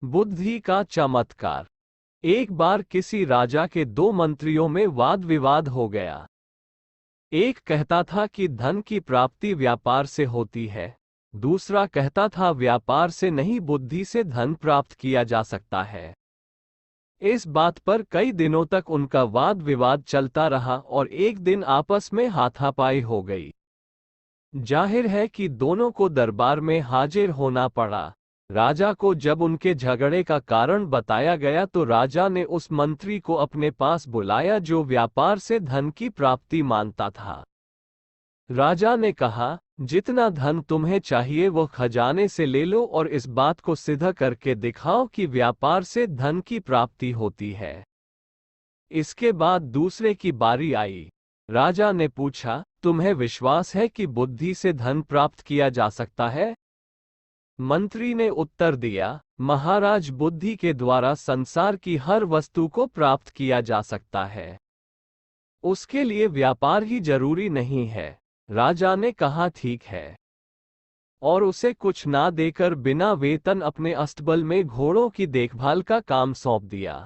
बुद्धि का चमत्कार। एक बार किसी राजा के दो मंत्रियों में वाद विवाद हो गया। एक कहता था कि धन की प्राप्ति व्यापार से होती है, दूसरा कहता था व्यापार से नहीं बुद्धि से धन प्राप्त किया जा सकता है। इस बात पर कई दिनों तक उनका वाद विवाद चलता रहा और एक दिन आपस में हाथापाई हो गई। जाहिर है कि दोनों को दरबार में हाजिर होना पड़ा। राजा को जब उनके झगड़े का कारण बताया गया तो राजा ने उस मंत्री को अपने पास बुलाया जो व्यापार से धन की प्राप्ति मानता था। राजा ने कहा, जितना धन तुम्हें चाहिए वो खजाने से ले लो और इस बात को सिद्ध करके दिखाओ कि व्यापार से धन की प्राप्ति होती है। इसके बाद दूसरे की बारी आई। राजा ने पूछा, तुम्हें विश्वास है कि बुद्धि से धन प्राप्त किया जा सकता है? मंत्री ने उत्तर दिया, महाराज, बुद्धि के द्वारा संसार की हर वस्तु को प्राप्त किया जा सकता है। उसके लिए व्यापार ही जरूरी नहीं है। राजा ने कहा, ठीक है। और उसे कुछ ना देकर बिना वेतन अपने अस्तबल में घोड़ों की देखभाल का काम सौंप दिया।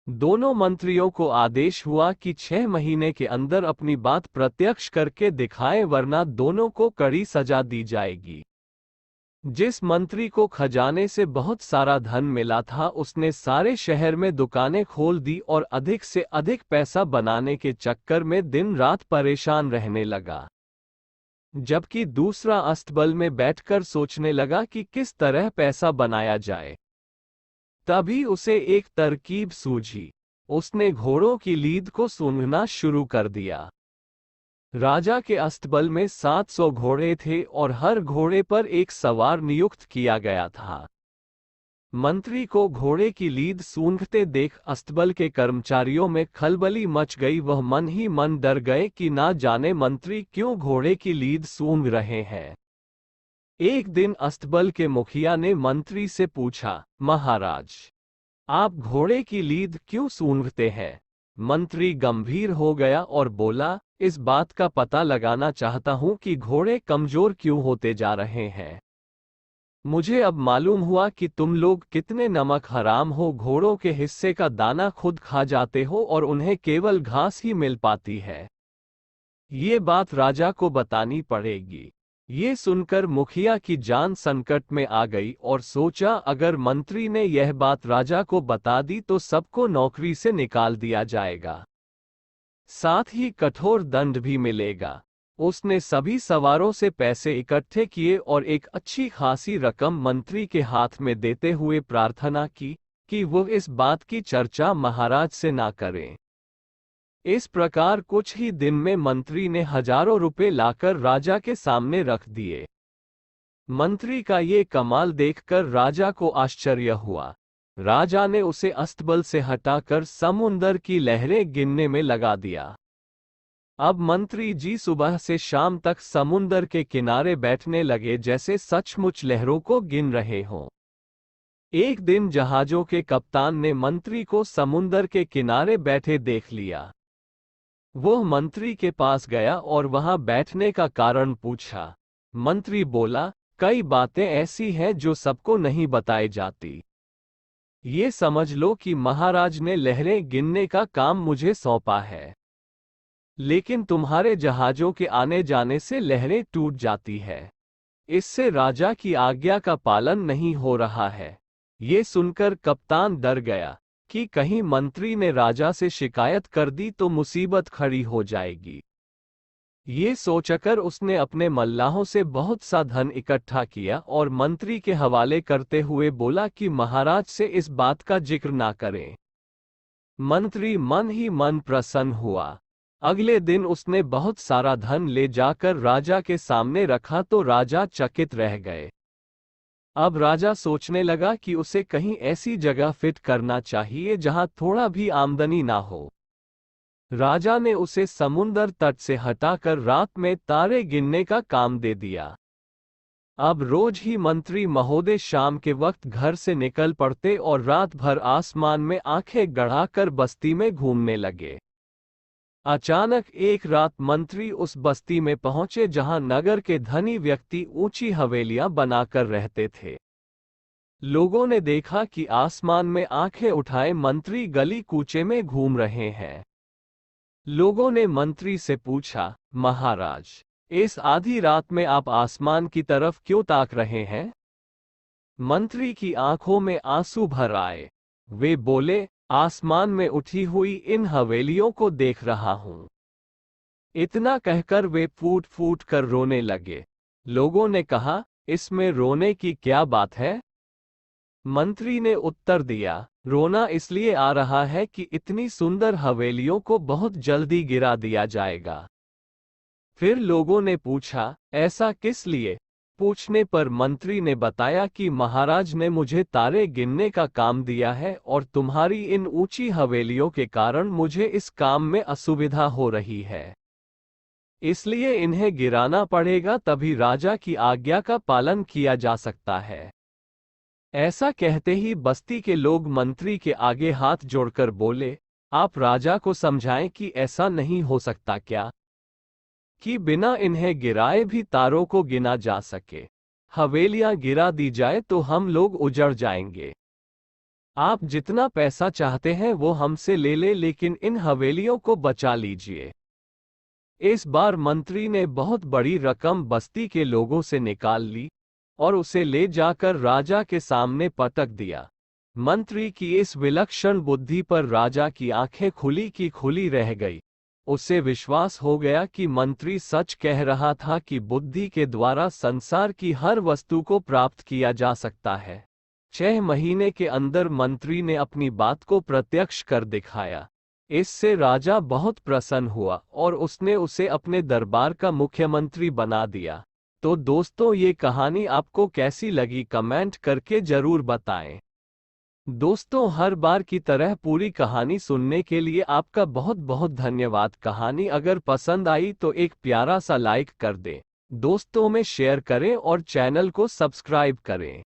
दोनों मंत्रियों को आदेश हुआ कि 6 महीने के अंदर अपनी बात प्रत्यक्ष करके दिखाएं, वरना दोनों को कड़ी सजा दी जाएगी। जिस मंत्री को खजाने से बहुत सारा धन मिला था उसने सारे शहर में दुकानें खोल दी और अधिक से अधिक पैसा बनाने के चक्कर में दिन रात परेशान रहने लगा। जबकि दूसरा अस्तबल में बैठकर सोचने लगा कि किस तरह पैसा बनाया जाए। तभी उसे एक तरकीब सूझी। उसने घोड़ों की लीद को सूंघना शुरू कर दिया। राजा के अस्तबल में 700 घोड़े थे और हर घोड़े पर एक सवार नियुक्त किया गया था। मंत्री को घोड़े की लीद सूंघते देख अस्तबल के कर्मचारियों में खलबली मच गई। वह मन ही मन डर गए कि ना जाने मंत्री क्यों घोड़े की लीद सूंघ रहे हैं। एक दिन अस्तबल के मुखिया ने मंत्री से पूछा, महाराज, आप घोड़े की लीद क्यों सूंघते हैं? मंत्री गंभीर हो गया और बोला, इस बात का पता लगाना चाहता हूं कि घोड़े कमजोर क्यों होते जा रहे हैं। मुझे अब मालूम हुआ कि तुम लोग कितने नमक हराम हो। घोड़ों के हिस्से का दाना खुद खा जाते हो और उन्हें केवल घास ही मिल पाती है। ये बात राजा को बतानी पड़ेगी। ये सुनकर मुखिया की जान संकट में आ गई और सोचा, अगर मंत्री ने यह बात राजा को बता दी तो सबको नौकरी से निकाल दिया जाएगा, साथ ही कठोर दंड भी मिलेगा। उसने सभी सवारों से पैसे इकट्ठे किए और एक अच्छी खासी रकम मंत्री के हाथ में देते हुए प्रार्थना की कि वो इस बात की चर्चा महाराज से ना करें। इस प्रकार कुछ ही दिन में मंत्री ने हजारों रुपए लाकर राजा के सामने रख दिए। मंत्री का ये कमाल देखकर राजा को आश्चर्य हुआ। राजा ने उसे अस्तबल से हटाकर समुंदर की लहरें गिनने में लगा दिया। अब मंत्री जी सुबह से शाम तक समुंदर के किनारे बैठने लगे जैसे सचमुच लहरों को गिन रहे हों। एक दिन जहाजों के कप्तान ने मंत्री को समुंदर के किनारे बैठे देख लिया। वह मंत्री के पास गया और वहां बैठने का कारण पूछा। मंत्री बोला, कई बातें ऐसी हैं जो सबको नहीं बताई जाती। ये समझ लो कि महाराज ने लहरें गिनने का काम मुझे सौंपा है, लेकिन तुम्हारे जहाजों के आने जाने से लहरें टूट जाती है। इससे राजा की आज्ञा का पालन नहीं हो रहा है। ये सुनकर कप्तान डर गया कि कहीं मंत्री ने राजा से शिकायत कर दी तो मुसीबत खड़ी हो जाएगी। ये सोचकर उसने अपने मल्लाहों से बहुत सा धन इकट्ठा किया और मंत्री के हवाले करते हुए बोला कि महाराज से इस बात का जिक्र ना करें। मंत्री मन ही मन प्रसन्न हुआ। अगले दिन उसने बहुत सारा धन ले जाकर राजा के सामने रखा तो राजा चकित रह गए। अब राजा सोचने लगा कि उसे कहीं ऐसी जगह फिट करना चाहिए जहां थोड़ा भी आमदनी ना हो। राजा ने उसे समुंदर तट से हटाकर रात में तारे गिनने का काम दे दिया। अब रोज ही मंत्री महोदय शाम के वक्त घर से निकल पड़ते और रात भर आसमान में आंखें गड़ाकर बस्ती में घूमने लगे। अचानक एक रात मंत्री उस बस्ती में पहुंचे जहां नगर के धनी व्यक्ति ऊंची हवेलियां बनाकर रहते थे। लोगों ने देखा कि आसमान में आंखें उठाए मंत्री गली कूचे में घूम रहे हैं। लोगों ने मंत्री से पूछा, महाराज, इस आधी रात में आप आसमान की तरफ क्यों ताक रहे हैं? मंत्री की आंखों में आंसू भर आए। वे बोले, आसमान में उठी हुई इन हवेलियों को देख रहा हूं। इतना कहकर वे फूट फूट कर रोने लगे। लोगों ने कहा, इसमें रोने की क्या बात है? मंत्री ने उत्तर दिया, रोना इसलिए आ रहा है कि इतनी सुंदर हवेलियों को बहुत जल्दी गिरा दिया जाएगा। फिर लोगों ने पूछा, ऐसा किस लिए? पूछने पर मंत्री ने बताया कि महाराज ने मुझे तारे गिनने का काम दिया है और तुम्हारी इन ऊंची हवेलियों के कारण मुझे इस काम में असुविधा हो रही है। इसलिए इन्हें गिराना पड़ेगा, तभी राजा की आज्ञा का पालन किया जा सकता है। ऐसा कहते ही बस्ती के लोग मंत्री के आगे हाथ जोड़कर बोले, आप राजा को समझाएं कि ऐसा नहीं हो सकता क्या, कि बिना इन्हें गिराए भी तारों को गिना जा सके। हवेलियां गिरा दी जाए तो हम लोग उजड़ जाएंगे। आप जितना पैसा चाहते हैं वो हमसे ले ले, लेकिन इन हवेलियों को बचा लीजिए। इस बार मंत्री ने बहुत बड़ी रकम बस्ती के लोगों से निकाल ली और उसे ले जाकर राजा के सामने पटक दिया। मंत्री की इस विलक्षण बुद्धि पर राजा की आंखें खुली की खुली रह गई। उसे विश्वास हो गया कि मंत्री सच कह रहा था कि बुद्धि के द्वारा संसार की हर वस्तु को प्राप्त किया जा सकता है। 6 महीने के अंदर मंत्री ने अपनी बात को प्रत्यक्ष कर दिखाया। इससे राजा बहुत प्रसन्न हुआ और उसने उसे अपने दरबार का मुख्यमंत्री बना दिया। तो दोस्तों, ये कहानी आपको कैसी लगी कमेंट करके जरूर बताएं। दोस्तों, हर बार की तरह पूरी कहानी सुनने के लिए आपका बहुत बहुत धन्यवाद। कहानी अगर पसंद आई तो एक प्यारा सा लाइक कर दें, दोस्तों में शेयर करें और चैनल को सब्सक्राइब करें।